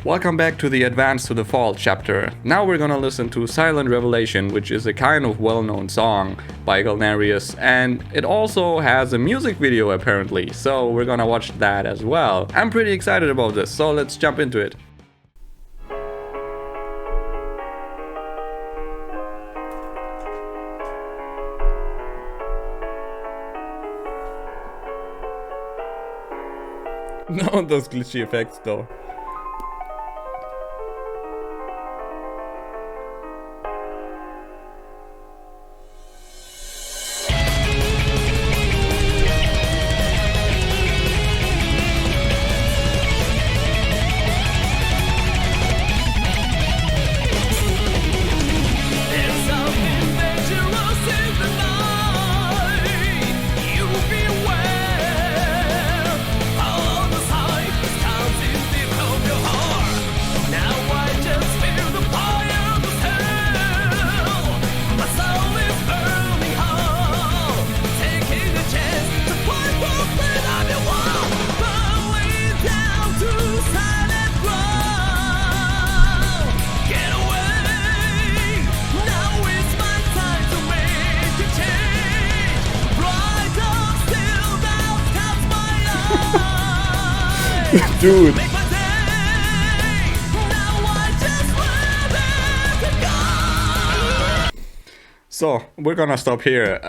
Welcome back to the Advance to the Fall chapter. Now we're gonna listen to Silent Revelation, which is a kind of well-known song by Galneryus, and it also has a music video apparently, so we're gonna watch that as well. I'm pretty excited about this, so let's jump into it. No, those glitchy effects though. Dude. So, we're gonna stop here.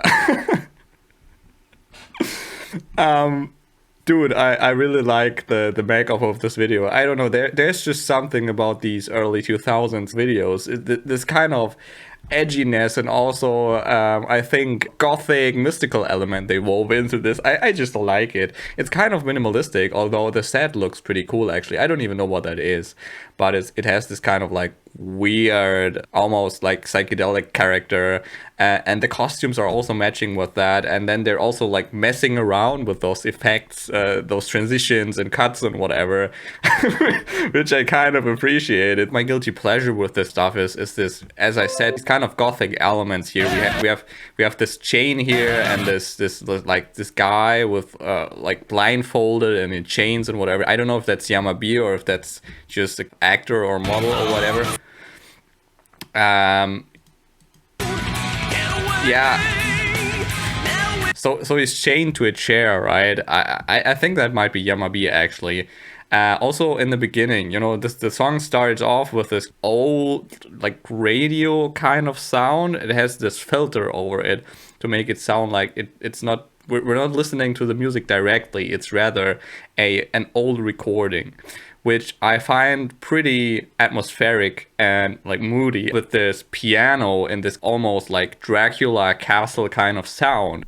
Dude, I really like the makeup of this video. I don't know, there's just something about these early 2000s videos. This kind of edginess and also I think gothic mystical element they wove into this. I just like it. It's kind of minimalistic, although the set looks pretty cool actually. I don't even know what that is, but it has this kind of like weird, almost like psychedelic character, and the costumes are also matching with that, and then they're also like messing around with those effects, those transitions and cuts and whatever, which I kind of appreciated. My guilty pleasure with this stuff is this, as I said, it's kind of gothic elements here. We have this chain here and this like this guy with like blindfolded and in chains and whatever. I don't know if that's Yamabi or if that's just an actor or model or whatever. Yeah. So he's chained to a chair, right? I think that might be Yamabi actually. Also in the beginning, you know, the song starts off with this old like radio kind of sound. It has this filter over it to make it sound like it's not, we're not listening to the music directly. It's rather an old recording, which I find pretty atmospheric and like moody with this piano and this almost like Dracula castle kind of sound.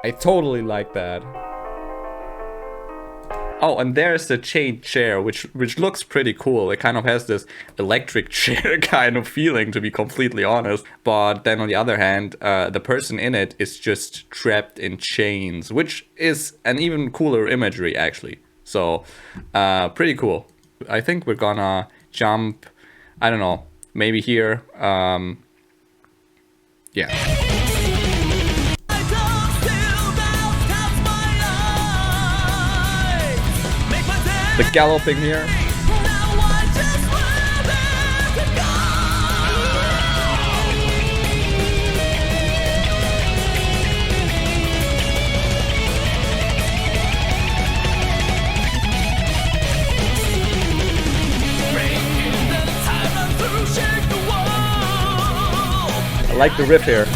I totally like that. Oh, and there's the chained chair, which looks pretty cool. It kind of has this electric chair kind of feeling, to be completely honest. But then on the other hand, the person in it is just trapped in chains, which is an even cooler imagery, actually. So, pretty cool. I think we're gonna jump, I don't know, maybe here. Yeah. The galloping here. I like the riff here.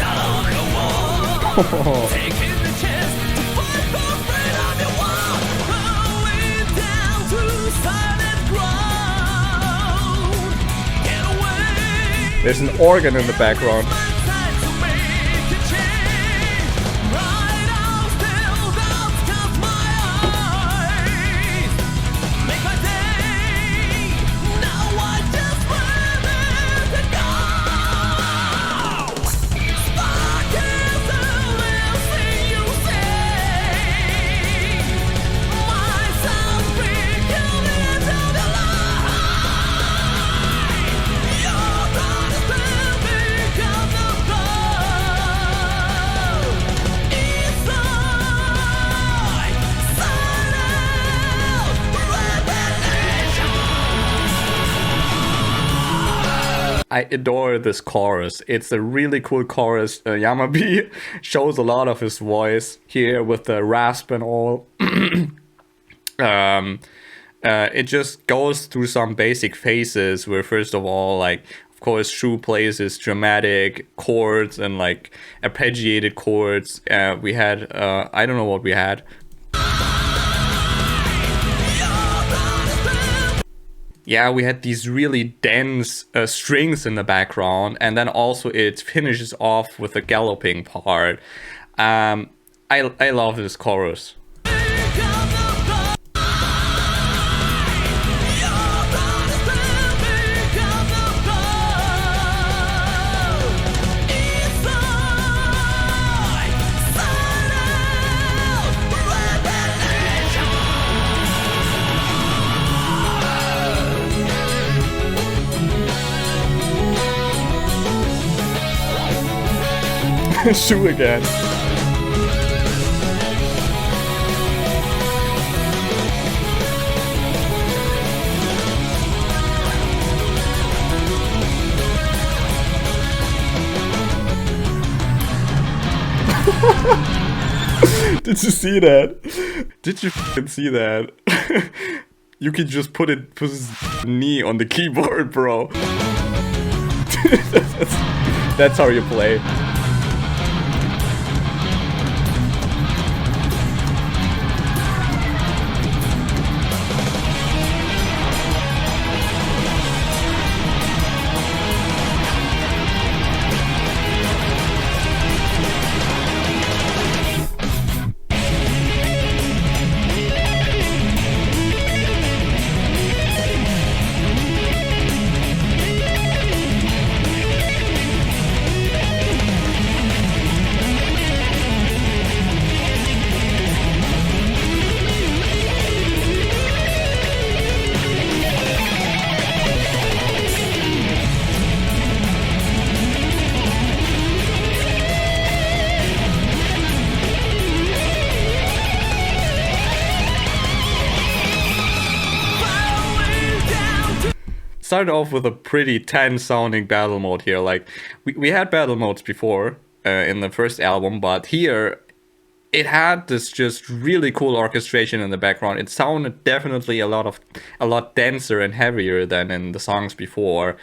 There's an organ in the background. I adore this chorus. It's a really cool chorus. Yamabi shows a lot of his voice here with the rasp and all. It just goes through some basic phases where, first of all, like, of course, Shu plays his dramatic chords and like arpeggiated chords. We had, I don't know what we had. Yeah, we had these really dense strings in the background, and then also it finishes off with a galloping part. I love this chorus. Shu again. Did you see that? Did you see that? You can just put his knee on the keyboard, bro. That's how you play. Started off with a pretty tense sounding battle mode here. Like we had battle modes before in the first album, but here it had this just really cool orchestration in the background. It sounded definitely a lot denser and heavier than in the songs before.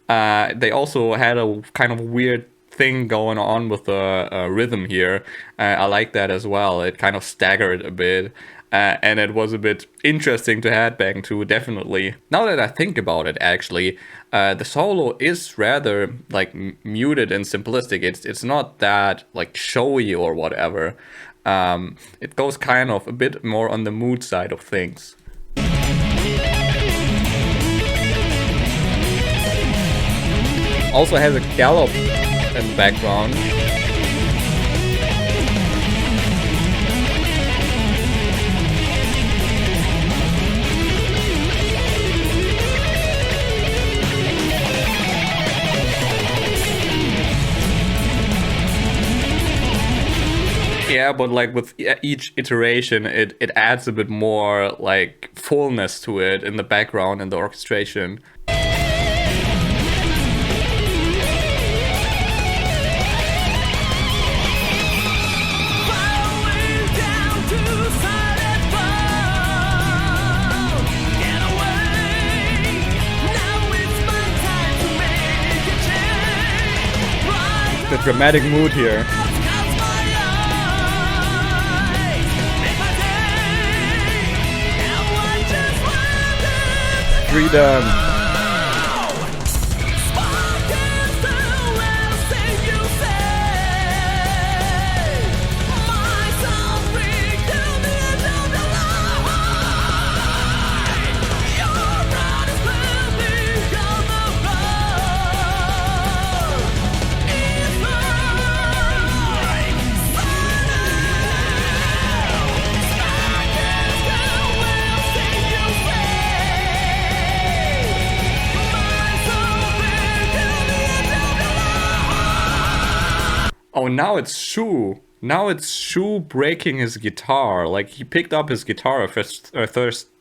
They also had a kind of weird thing going on with the rhythm here. I like that as well. It kind of staggered a bit. And it was a bit interesting to headbang to, definitely. Now that I think about it, actually, the solo is rather like muted and simplistic. It's not that like showy or whatever. It goes kind of a bit more on the mood side of things. Also has a gallop in the background. Yeah, but like with each iteration, it adds a bit more like fullness to it in the background and the orchestration. The dramatic mood here. Freedom. Oh, now it's Shu. Now it's Shu breaking his guitar. Like, he picked up his guitar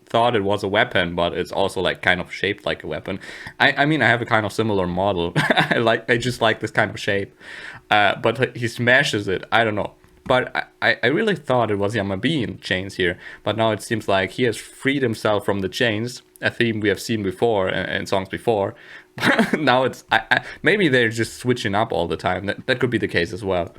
thought it was a weapon, but it's also like kind of shaped like a weapon. I mean, I have a kind of similar model. I just like this kind of shape. But he smashes it. I don't know. But I really thought it was Yamabe in chains here. But now it seems like he has freed himself from the chains, a theme we have seen before in songs before. Now it's maybe they're just switching up all the time. That could be the case as well.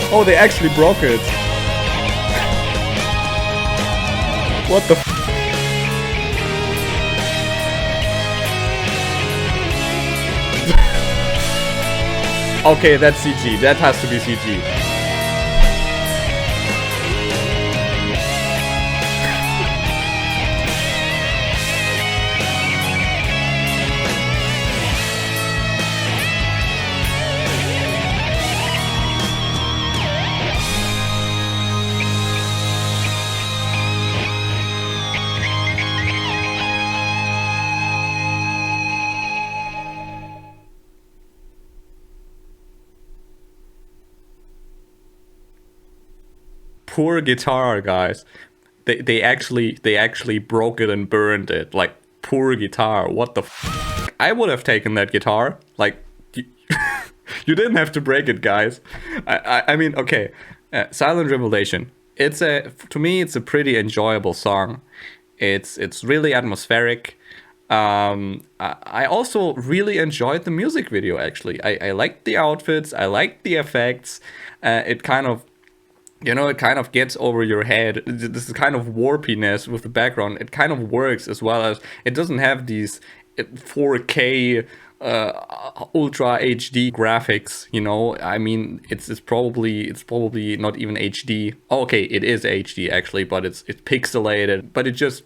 Oh, they actually broke it. What the f? Okay, that's CG. That has to be CG. Poor guitar, guys. They actually broke it and burned it. Like, poor guitar. What the f? I would have taken that guitar. Like, you didn't have to break it, guys. I mean, okay. Silent Revelation. To me, it's a pretty enjoyable song. It's really atmospheric. I also really enjoyed the music video, actually. I liked the outfits. I liked the effects. It kind of, it kind of gets over your head. This is kind of warpiness with the background. It kind of works, as well as it doesn't have these 4K ultra HD graphics. I mean, it's probably not even HD. Okay, it is HD actually, but it's pixelated. But it just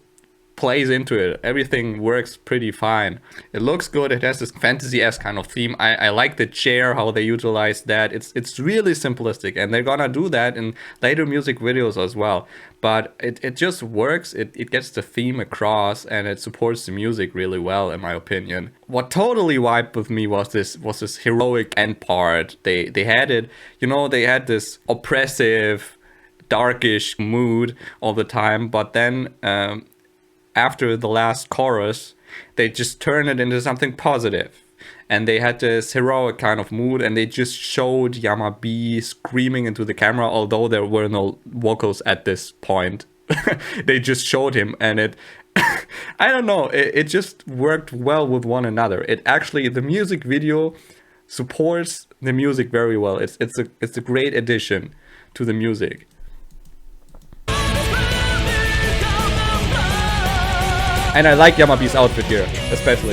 plays into it. Everything works pretty fine. It looks good. It has this fantasy-esque kind of theme. I like the chair, how they utilize that. It's really simplistic, and they're gonna do that in later music videos as well. But it just works. It gets the theme across, and it supports the music really well, in my opinion. What totally vibed with me was this heroic end part. They had it, they had this oppressive, darkish mood all the time, but then after the last chorus, they just turn it into something positive. And they had this heroic kind of mood, and they just showed Yamabe screaming into the camera, although there were no vocals at this point. They just showed him, and it I don't know, it just worked well with one another. The music video supports the music very well. It's a great addition to the music. And I like Yamabe's outfit here, especially.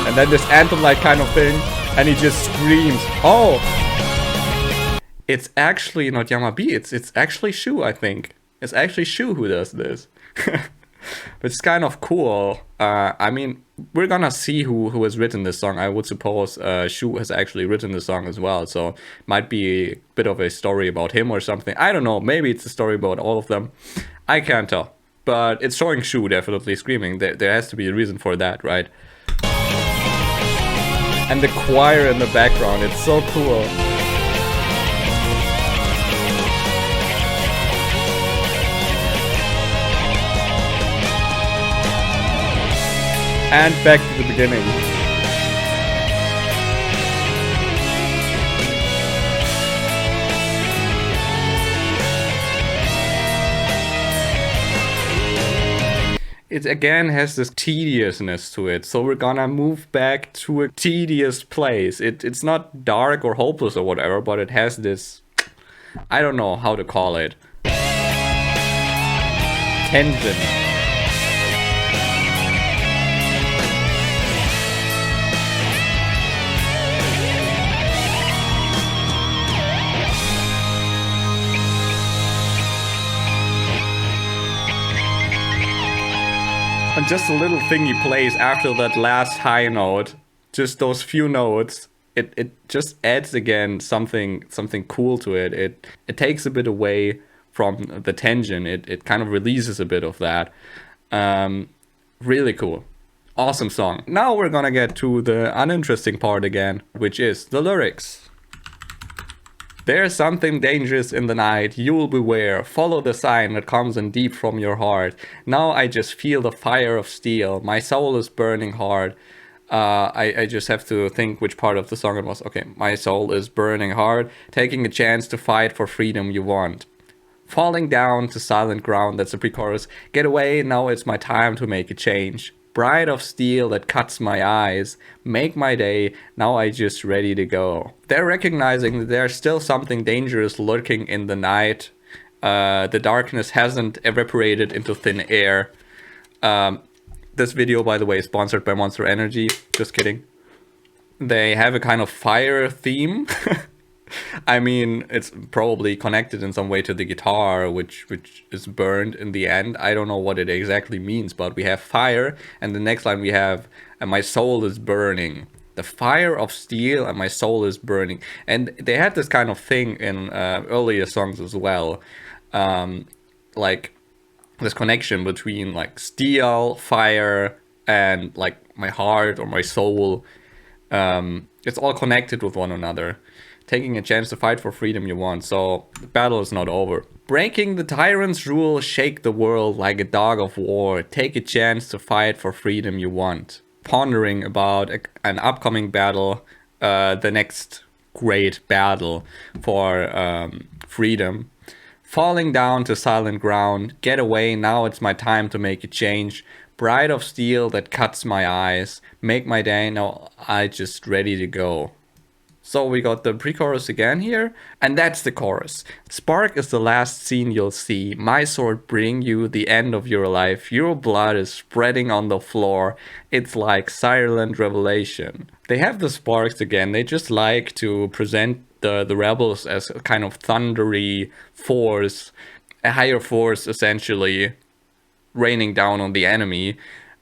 And then this anthem-like kind of thing, and he just screams. Oh! It's actually not Yamabe, it's actually Shu, I think. It's actually Shu who does this. But it's kind of cool. I mean, we're gonna see who has written this song. I would suppose Shu has actually written the song as well, so it might be a bit of a story about him or something. I don't know, maybe it's a story about all of them. I can't tell. But it's showing Shu definitely screaming. There has to be a reason for that, right? And the choir in the background, it's so cool. And back to the beginning. It again has this tediousness to it, so we're gonna move back to a tedious place. It's not dark or hopeless or whatever, but it has this, I don't know how to call it, tension. And just a little thing he plays after that last high note, just those few notes, it just adds again something cool to it. It takes a bit away from the tension. It kind of releases a bit of that. Really cool. Awesome song. Now we're gonna get to the uninteresting part again, which is the lyrics. There's something dangerous in the night, you'll beware, follow the sign that comes in deep from your heart. Now I just feel the fire of steel, my soul is burning hard. I just have to think which part of the song it was. Okay, my soul is burning hard, taking a chance to fight for freedom you want. Falling down to silent ground, that's the pre-chorus. Get away, now it's my time to make a change. Bride of steel that cuts my eyes, make my day, now I just ready to go. They're recognizing that there's still something dangerous lurking in the night. The darkness hasn't evaporated into thin air. This video, by the way, is sponsored by Monster Energy. Just kidding. They have a kind of fire theme. I mean, it's probably connected in some way to the guitar, which is burned in the end. I don't know what it exactly means, but we have fire, and the next line we have, and my soul is burning. The fire of steel and my soul is burning. And they had this kind of thing in earlier songs as well. Like this connection between like steel, fire, and like my heart or my soul. It's all connected with one another. Taking a chance to fight for freedom you want, so the battle is not over. Breaking the tyrant's rule, shake the world like a dog of war. Take a chance to fight for freedom you want. Pondering about an upcoming battle, the next great battle for freedom. Falling down to silent ground, get away, now it's my time to make a change. Bride of steel that cuts my eyes, make my day, now I just ready to go. So we got the pre-chorus again here, and that's the chorus. Spark is the last scene you'll see. My sword bring you the end of your life. Your blood is spreading on the floor. It's like silent revelation. They have the sparks again. They just like to present the rebels as a kind of thundery force, a higher force essentially, raining down on the enemy.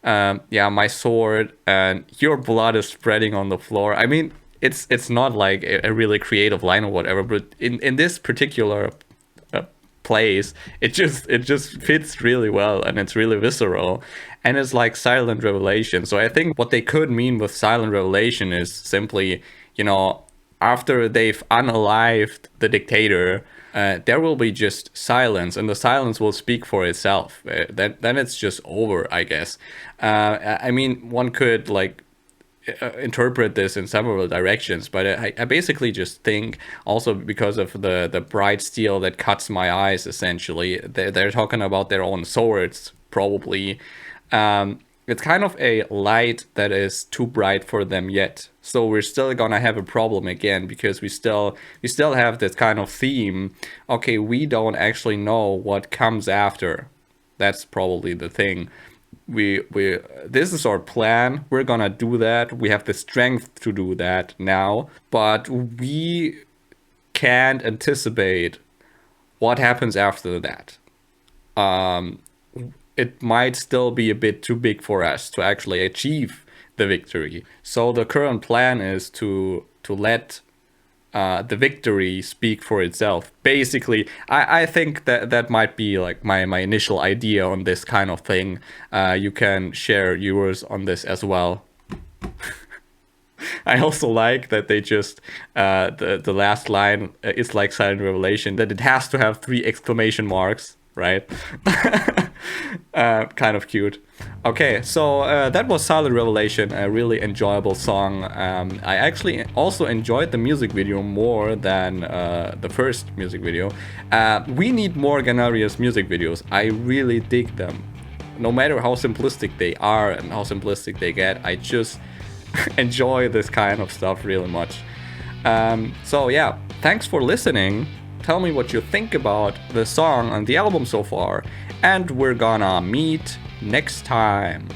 Yeah, my sword and your blood is spreading on the floor. I mean, it's not like a really creative line or whatever, but in this particular place, it just fits really well, and it's really visceral, and it's like silent revelation. So I think what they could mean with silent revelation is simply, you know, after they've unalived the dictator, there will be just silence, and the silence will speak for itself. Then it's just over, I guess. I mean, one could like interpret this in several directions, but I basically just think also because of the bright steel that cuts my eyes, essentially they're talking about their own swords probably. It's kind of a light that is too bright for them yet, so we're still gonna have a problem again, because we still have this kind of theme. Okay, we don't actually know what comes after. That's probably the thing. This is our plan, we're gonna do that, we have the strength to do that now, but we can't anticipate what happens after that. It might still be a bit too big for us to actually achieve the victory. So the current plan is to let the victory speak for itself. Basically, I think that might be like my initial idea on this kind of thing. You can share yours on this as well. I also like that they just the last line is like silent revelation, that it has to have 3 exclamation marks, right? Kind of cute. Okay, so that was Silent Revelation, a really enjoyable song. I actually also enjoyed the music video more than the first music video. We need more Galneryus music videos. I really dig them. No matter how simplistic they are and how simplistic they get, I just enjoy this kind of stuff really much. So yeah, thanks for listening. Tell me what you think about the song and the album so far, and we're gonna meet next time.